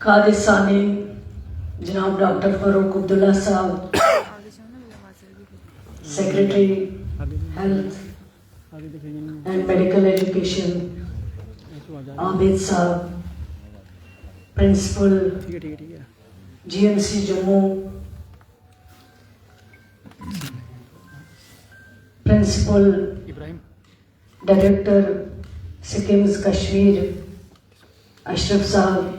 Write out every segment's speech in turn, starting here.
कादिसानी जनाब doctor Farooq Abdullah Sahab, secretary health and medical education Abid Sahab, principal GMC Jammu, principal director SKIMS Kashmir Ashraf Sahab,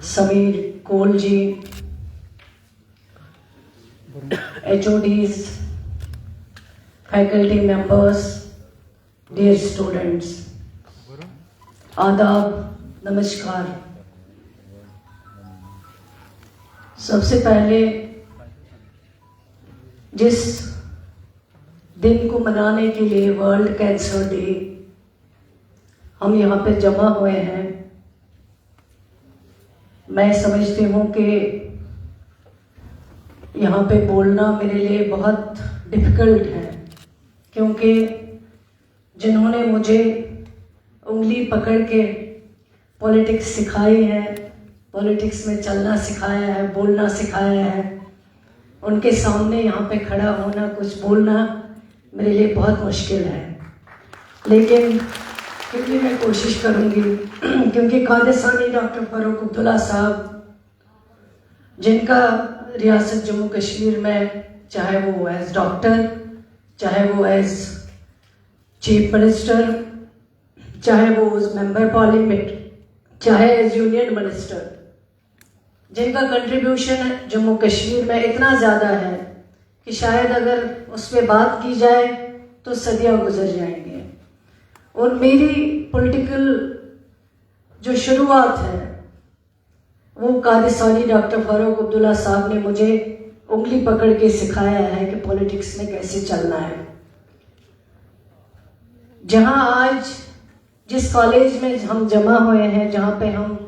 Sameer Kaul ji, HODs, faculty members, dear students, आदाब, नमस्कार। सबसे पहले जिस दिन को मनाने के लिए वर्ल्ड कैंसर डे हम यहाँ पे जमा हुए हैं, मैं समझती हूँ कि यहाँ पे बोलना मेरे लिए बहुत डिफ़िकल्ट है, क्योंकि जिन्होंने मुझे उंगली पकड़ के पॉलिटिक्स सिखाई है, पॉलिटिक्स में चलना सिखाया है, बोलना सिखाया है, उनके सामने यहाँ पे खड़ा होना, कुछ बोलना मेरे लिए बहुत मुश्किल है। लेकिन फिर भी मैं कोशिश करूँगी, क्योंकि कादिसानी डॉक्टर फारूक अब्दुल्ला साहब, जिनका रियासत जम्मू कश्मीर में, चाहे वो एज डॉक्टर, चाहे वो एज चीफ मिनिस्टर, चाहे वो एज मेंबर पार्लियामेंट, चाहे एज यूनियन मिनिस्टर, जिनका कंट्रीब्यूशन जम्मू कश्मीर में इतना ज़्यादा है कि शायद अगर उस पर बात की जाए तो सदियाँ गुजर जाएंगे। और मेरी पॉलिटिकल जो शुरुआत है वो कादिसानी डॉक्टर फारूक अब्दुल्ला साहब ने मुझे उंगली पकड़ के सिखाया है कि पॉलिटिक्स में कैसे चलना है। जहां आज जिस कॉलेज में हम जमा हुए हैं, जहां पे हम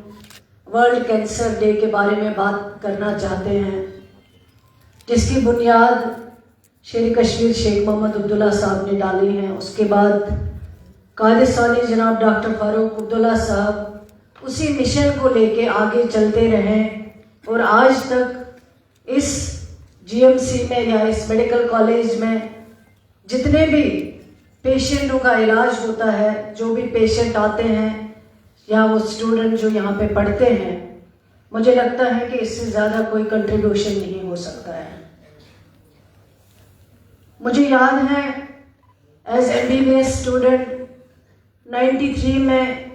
वर्ल्ड कैंसर डे के बारे में बात करना चाहते हैं, जिसकी बुनियाद शेर कश्मीर शेख मोहम्मद अब्दुल्ला साहब ने डाली है, उसके बाद कादिसानी जनाब डॉक्टर फारूक अब्दुल्ला साहब उसी मिशन को लेके आगे चलते रहें और आज तक इस GMC में या इस मेडिकल कॉलेज में जितने भी पेशेंटों का इलाज होता है, जो भी पेशेंट आते हैं या वो स्टूडेंट जो यहाँ पे पढ़ते हैं, मुझे लगता है कि इससे ज़्यादा कोई कंट्रीब्यूशन नहीं हो सकता है। मुझे याद है एज MBBS स्टूडेंट 93 में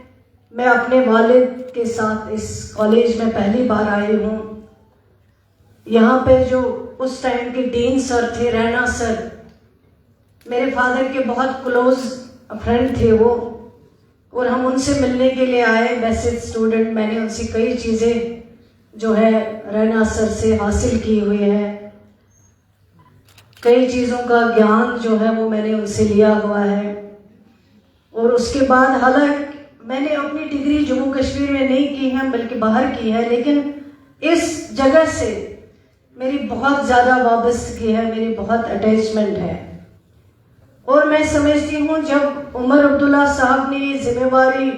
मैं अपने वालिद के साथ इस कॉलेज में पहली बार आई हूँ। यहाँ पे जो उस टाइम के डीन सर थे, रैना सर, मेरे फादर के बहुत क्लोज फ्रेंड थे वो, और हम उनसे मिलने के लिए आए। वैसे स्टूडेंट, मैंने उनसे कई चीज़ें जो है रैना सर से हासिल की हुई है, कई चीज़ों का ज्ञान जो है वो मैंने उनसे लिया हुआ है। और उसके बाद हालांकि मैंने अपनी डिग्री जम्मू कश्मीर में नहीं की है बल्कि बाहर की है, लेकिन इस जगह से मेरी बहुत ज़्यादा वाबस्तगी है, मेरी बहुत अटैचमेंट है। और मैं समझती हूँ जब उमर अब्दुल्ला साहब ने ये जिम्मेवारी,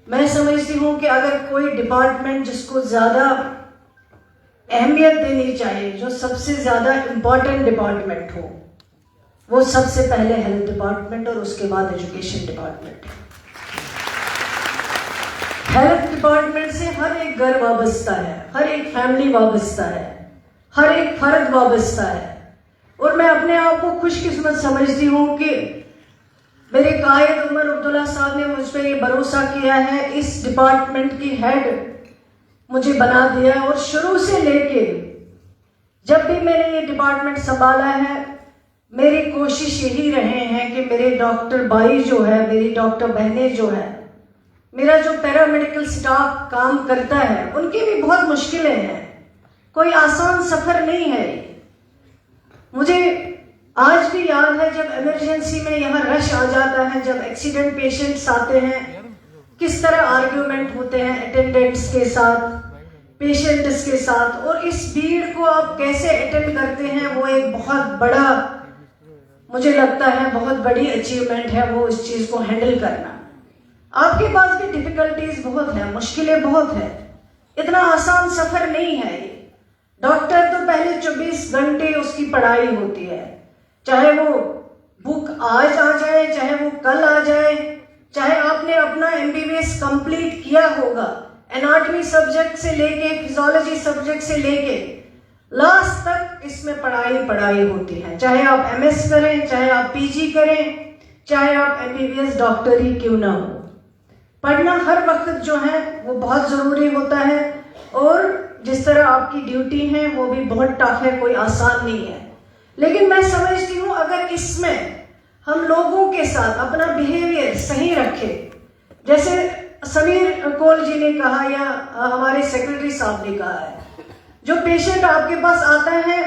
मैं समझती हूँ कि अगर कोई डिपार्टमेंट जिसको ज़्यादा अहमियत देनी चाहिए, जो सबसे ज़्यादा इम्पॉर्टेंट डिपार्टमेंट हो, वो सबसे पहले हेल्थ डिपार्टमेंट और उसके बाद एजुकेशन डिपार्टमेंट है। हेल्थ डिपार्टमेंट से हर एक घर वाबस्ता है, हर एक फैमिली वाबस्ता है, हर एक फर्द वाबस्ता है। और मैं अपने आप को खुशकिस्मत समझती हूँ कि मेरे कायद उमर अब्दुल्ला साहब ने मुझ पर ये भरोसा किया है, इस डिपार्टमेंट की हेड मुझे बना दिया है। और शुरू से लेके जब भी मैंने ये डिपार्टमेंट संभाला है, मेरी कोशिश यही रहे हैं कि मेरे डॉक्टर भाई जो है, मेरी डॉक्टर बहनें जो है, मेरा जो पैरामेडिकल स्टाफ काम करता है, उनकी भी बहुत मुश्किलें हैं, कोई आसान सफ़र नहीं है। मुझे आज भी याद है जब इमरजेंसी में यहाँ रश आ जाता है, जब एक्सीडेंट पेशेंट्स आते हैं, किस तरह आर्ग्यूमेंट होते हैं अटेंडेंट्स के साथ, पेशेंट्स के साथ, और इस भीड़ को आप कैसे अटेंड करते हैं, वो एक बहुत बड़ा, मुझे लगता है बहुत बड़ी अचीवमेंट है वो, इस चीज़ को हैंडल करना। आपके पास भी डिफिकल्टीज बहुत है, मुश्किलें बहुत है, इतना आसान सफर नहीं है ये। डॉक्टर तो पहले 24 घंटे उसकी पढ़ाई होती है, चाहे वो बुक आज आ जाए, चाहे वो कल आ जाए, चाहे आपने अपना MBBS कंप्लीट किया होगा, एनाटॉमी सब्जेक्ट से लेके फिजियोलॉजी सब्जेक्ट से लेके लास्ट तक इसमें पढ़ाई होती है। चाहे आप MS करें, चाहे आप PG करें, चाहे आप MBBS डॉक्टर ही क्यों ना हो, पढ़ना हर वक्त जो है वो बहुत जरूरी होता है। और जिस तरह आपकी ड्यूटी है वो भी बहुत टफ है, कोई आसान नहीं है। लेकिन मैं समझती हूँ अगर इसमें हम लोगों के साथ अपना बिहेवियर सही रखें, जैसे समीर कौल जी ने कहा या हमारे सेक्रेटरी साहब ने कहा है, जो पेशेंट आपके पास आता है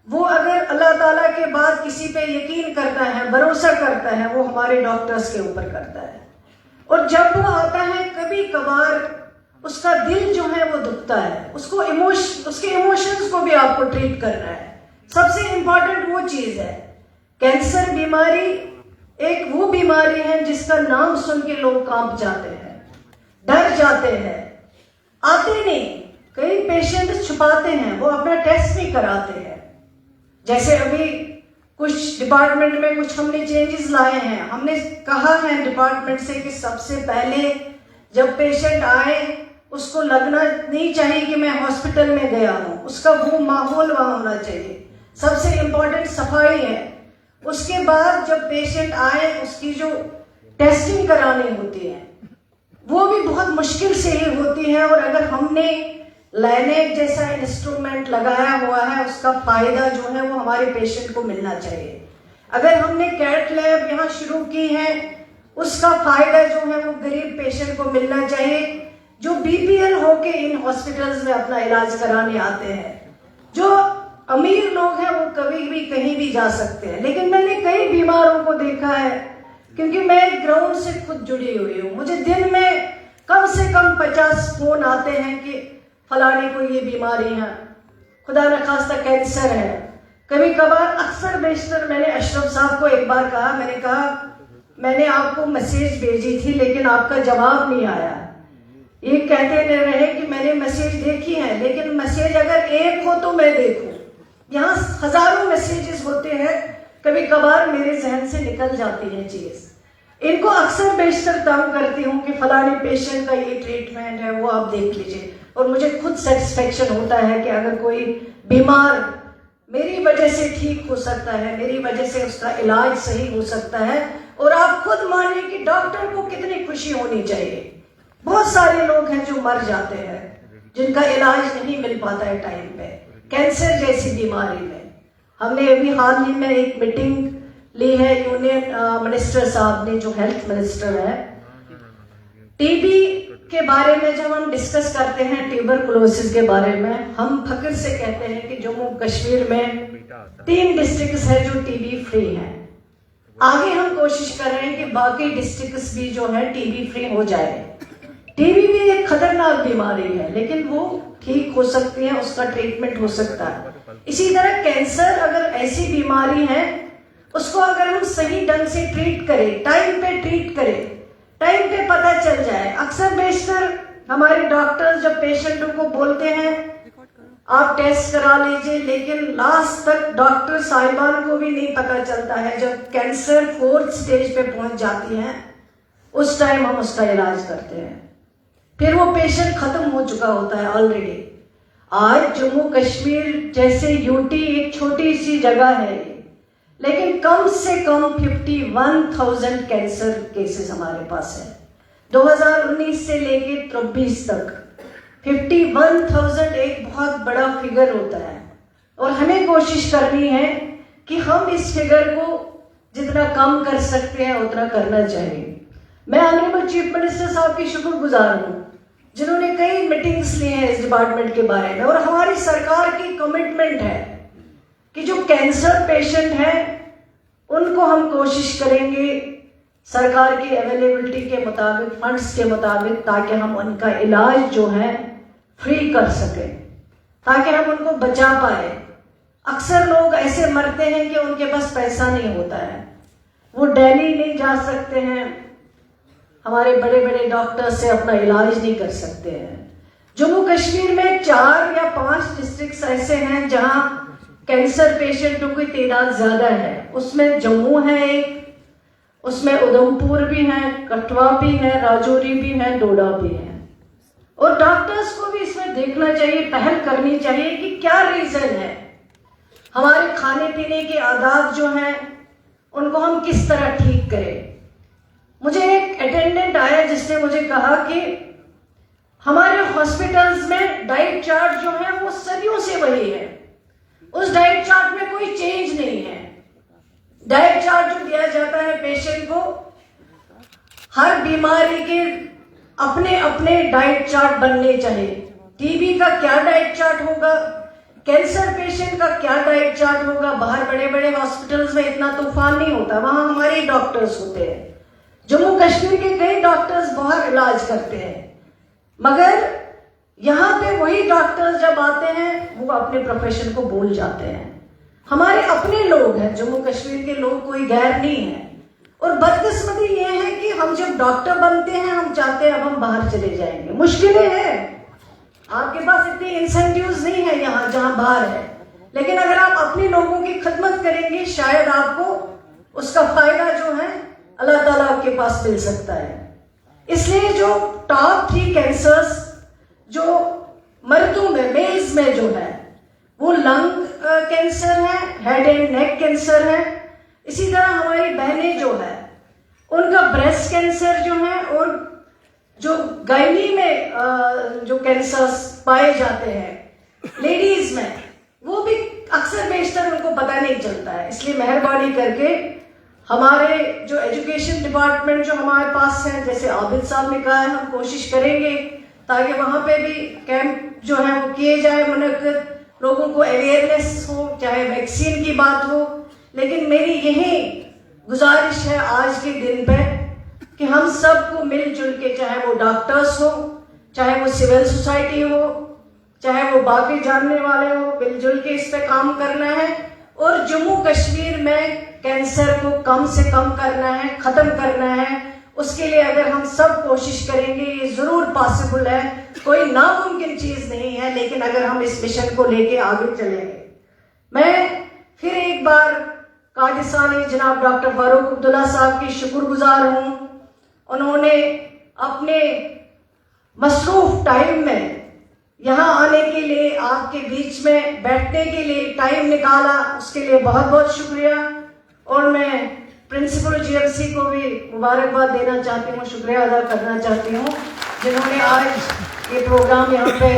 वो अगर अल्लाह ताला के बाद किसी पे यकीन करता है, भरोसा करता है, वो हमारे डॉक्टर्स के ऊपर करता है। और जब वो आता है कभी कभार उसका दिल जो है वो दुखता है, उसको उसके इमोशंस को भी आपको ट्रीट करना है। सबसे इंपॉर्टेंट वो चीज है। कैंसर बीमारी एक वो बीमारी है जिसका नाम सुन के लोग कांप जाते हैं, डर जाते हैं, आते नहीं। कई पेशेंट छुपाते हैं, वो अपना टेस्ट नहीं कराते हैं। जैसे अभी कुछ डिपार्टमेंट में कुछ हमने चेंजेस लाए हैं, हमने कहा है डिपार्टमेंट से कि सबसे पहले जब पेशेंट आए उसको लगना नहीं चाहिए कि मैं हॉस्पिटल में गया हूं, उसका वो माहौल वहां होना चाहिए। सबसे इंपॉर्टेंट सफाई है। उसके बाद जब पेशेंट आए उसकी जो टेस्टिंग करानी होती है वो भी बहुत मुश्किल से ही होती है। और अगर हमने लाइनेज जैसा इंस्ट्रूमेंट लगाया हुआ है उसका फायदा जो है वो हमारे पेशेंट को मिलना चाहिए। अगर हमने कैट लैब यहाँ शुरू की है उसका फायदा जो है वो गरीब पेशेंट को मिलना चाहिए, जो BPL होके इन हॉस्पिटल्स में अपना इलाज कराने आते हैं। जो अमीर लोग हैं वो कभी भी कहीं भी जा सकते हैं, लेकिन मैंने कई बीमारों को देखा है, क्योंकि मैं ग्राउंड से खुद जुड़ी हुई हूँ। मुझे दिन में कम से कम 50 फोन आते हैं कि फलाने को ये बीमारी है, खुदा न खास्ता कैंसर है। कभी कभार अक्सर बेशतर मैंने अशरफ साहब को एक बार कहा, मैंने कहा मैंने आपको मैसेज भेजी थी लेकिन आपका जवाब नहीं आया। ये कहते रहे कि मैंने मैसेज देखी है, लेकिन मैसेज अगर एक हो तो मैं देखूं, यहाँ हजारों मैसेजेस होते हैं, कभी कभार मेरे जहन से निकल जाती है चीज। इनको अक्सर बेशतर तंग करती हूँ कि फलाने पेशेंट का ये ट्रीटमेंट है, वो आप देख लीजिए। और मुझे खुद सेटिस्फेक्शन होता है कि अगर कोई बीमार मेरी वजह से ठीक हो सकता है, मेरी वजह से उसका इलाज सही हो सकता है। और आप खुद मानिए कि डॉक्टर को कितनी खुशी होनी चाहिए। बहुत सारे लोग हैं जो मर जाते हैं, जिनका इलाज नहीं मिल पाता है टाइम पे, कैंसर जैसी बीमारी में। हमने अभी हाल ही में एक मीटिंग ली है यूनियन मिनिस्टर साहब ने, जो हेल्थ मिनिस्टर है, टीबी के बारे में जब हम डिस्कस करते हैं, ट्यूबरकुलोसिस के बारे में, हम फख्र से कहते हैं कि जम्मू कश्मीर में 3 डिस्ट्रिक्ट्स है जो टीबी फ्री हैं। आगे हम कोशिश कर रहे हैं कि बाकी डिस्ट्रिक्ट्स भी जो है टीबी फ्री हो जाए। टीबी भी एक खतरनाक बीमारी है, लेकिन वो ठीक हो सकती है, उसका ट्रीटमेंट हो सकता है। इसी तरह कैंसर अगर ऐसी बीमारी है, उसको अगर हम सही ढंग से ट्रीट करें, टाइम पे ट्रीट करें, टाइम पे पता चल जाए। अक्सर बेशतर हमारे डॉक्टर्स जब पेशेंटों को बोलते हैं आप टेस्ट करा लीजिए, लेकिन लास्ट तक डॉक्टर साहिबान को भी नहीं पता चलता है। जब कैंसर 4th स्टेज पे पहुंच जाती है उस टाइम हम उसका इलाज करते हैं, फिर वो पेशेंट खत्म हो चुका होता है ऑलरेडी। आज जम्मू कश्मीर जैसे यूटी एक छोटी सी जगह है, लेकिन कम से कम 51,000 कैंसर केसेस हमारे पास है। 2019 से लेके 24 तक 51,000 एक बहुत बड़ा फिगर होता है। और हमें कोशिश करनी है कि हम इस फिगर को जितना कम कर सकते हैं उतना करना चाहिए। मैं ऑनरेबल चीफ मिनिस्टर साहब की शुक्रगुजार हूँ, जिन्होंने कई मीटिंग्स ली हैं इस डिपार्टमेंट के बारे में। और हमारी सरकार की कमिटमेंट है कि जो कैंसर पेशेंट हैं उनको हम कोशिश करेंगे सरकार की अवेलेबिलिटी के मुताबिक, फंड्स के मुताबिक, ताकि हम उनका इलाज जो है फ्री कर सकें, ताकि हम उनको बचा पाए। अक्सर लोग ऐसे मरते हैं कि उनके पास पैसा नहीं होता है, वो दिल्ली नहीं जा सकते हैं। हमारे बड़े बड़े डॉक्टर से अपना इलाज नहीं कर सकते हैं। जम्मू कश्मीर में 4 या 5 डिस्ट्रिक्ट्स ऐसे हैं जहां कैंसर पेशेंटों की तादाद ज्यादा है। उसमें जम्मू है एक, उसमें उधमपुर भी है, कठुआ भी है, राजौरी भी है, डोडा भी है। और डॉक्टर्स को भी इसमें देखना चाहिए, पहल करनी चाहिए कि क्या रीजन है। हमारे खाने पीने के आदात जो हैं उनको हम किस तरह ठीक करें। मुझे एक अटेंडेंट आया जिसने मुझे कहा कि हमारे हॉस्पिटल्स में डाइट चार्ट जो है वो सदियों से वही है, उस डाइट चार्ट में कोई चेंज नहीं है। डाइट चार्ट जो दिया जाता है पेशेंट को, हर बीमारी के अपने अपने डाइट चार्ट बनने चाहिए। टीबी का क्या डाइट चार्ट होगा, कैंसर पेशेंट का क्या डाइट चार्ट होगा। बाहर बड़े बड़े हॉस्पिटल्स में इतना तूफान नहीं होता, वहां हमारे डॉक्टर्स होते हैं। जम्मू कश्मीर के कई डॉक्टर्स बाहर इलाज करते हैं, मगर यहाँ पे वही डॉक्टर्स जब आते हैं वो अपने प्रोफेशन को भूल जाते हैं। हमारे अपने लोग हैं, जम्मू कश्मीर के लोग कोई गैर नहीं है। और बदकिस्मती ये है कि हम जब डॉक्टर बनते हैं हम चाहते हैं अब हम बाहर चले जाएंगे। मुश्किलें हैं, आपके पास इतने इंसेंटिव्स नहीं है यहाँ जहां बाहर है, लेकिन अगर आप अपने लोगों की खिदमत करेंगे शायद आपको उसका फायदा जो है अल्लाह ताला आपके पास मिल सकता है। इसलिए जो टॉप 3 कैंसर्स जो मर्दों में, मेल्स में जो है वो लंग कैंसर है, हेड एंड नेक कैंसर है। इसी तरह हमारी बहनें जो है उनका ब्रेस्ट कैंसर जो है, और जो गायनी में जो कैंसर्स पाए जाते हैं लेडीज में, वो भी अक्सर बेशतर उनको पता नहीं चलता है। इसलिए मेहरबानी करके हमारे जो एजुकेशन डिपार्टमेंट जो हमारे पास है, जैसे आबिद साहब ने कहा है, हम कोशिश करेंगे ताकि वहां पे भी कैंप जो है वो किए जाए, मुनक्किद, लोगों को अवेयरनेस हो, चाहे वैक्सीन की बात हो। लेकिन मेरी यही गुजारिश है आज के दिन पे कि हम सबको मिलजुल के, चाहे वो डॉक्टर्स हो, चाहे वो सिविल सोसाइटी हो, चाहे वो बाकी जानने वाले हो, मिलजुल के इस पे काम करना है और जम्मू कश्मीर में कैंसर को कम से कम करना है, खत्म करना है। उसके लिए अगर हम सब कोशिश करेंगे ये जरूर पॉसिबल है, कोई नामुमकिन चीज नहीं है, लेकिन अगर हम इस मिशन को लेके आगे चलेंगे। मैं फिर एक बार कादिसानी जनाब डॉक्टर फारूक अब्दुल्ला साहब की शुक्रगुजार हूँ। उन्होंने अपने मसरूफ टाइम में यहाँ आने के लिए, आपके बीच में बैठने के लिए टाइम निकाला, उसके लिए बहुत बहुत शुक्रिया। और मैं प्रिंसिपल जीएमसी को भी मुबारकबाद देना चाहती हूँ, शुक्रिया अदा करना चाहती हूँ जिन्होंने आज ये प्रोग्राम यहाँ पे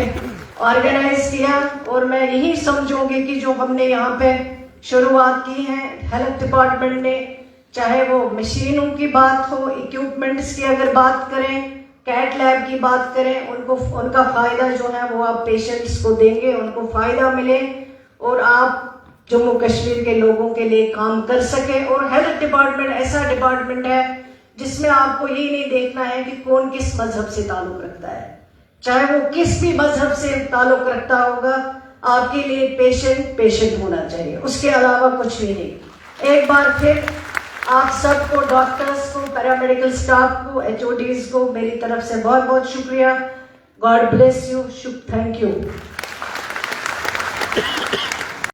ऑर्गेनाइज किया। और मैं यही समझूंगी कि जो हमने यहाँ पे शुरुआत की है हेल्थ डिपार्टमेंट ने, चाहे वो मशीनों की बात हो, इक्विपमेंट्स की अगर बात करें, कैट लैब की बात करें, उनको उनका फायदा जो है वो आप पेशेंट्स को देंगे, उनको फायदा मिले और आप जम्मू कश्मीर के लोगों के लिए काम कर सके। और हेल्थ डिपार्टमेंट ऐसा डिपार्टमेंट है जिसमें आपको ये नहीं देखना है कि कौन किस मजहब से ताल्लुक रखता है, चाहे वो किस भी मजहब से ताल्लुक रखता होगा, आपके लिए पेशेंट होना चाहिए, उसके अलावा कुछ भी नहीं। एक बार फिर आप सबको, डॉक्टर्स को, पैरामेडिकल स्टाफ को, HODs को मेरी तरफ से बहुत बहुत शुक्रिया। God bless you, thank you.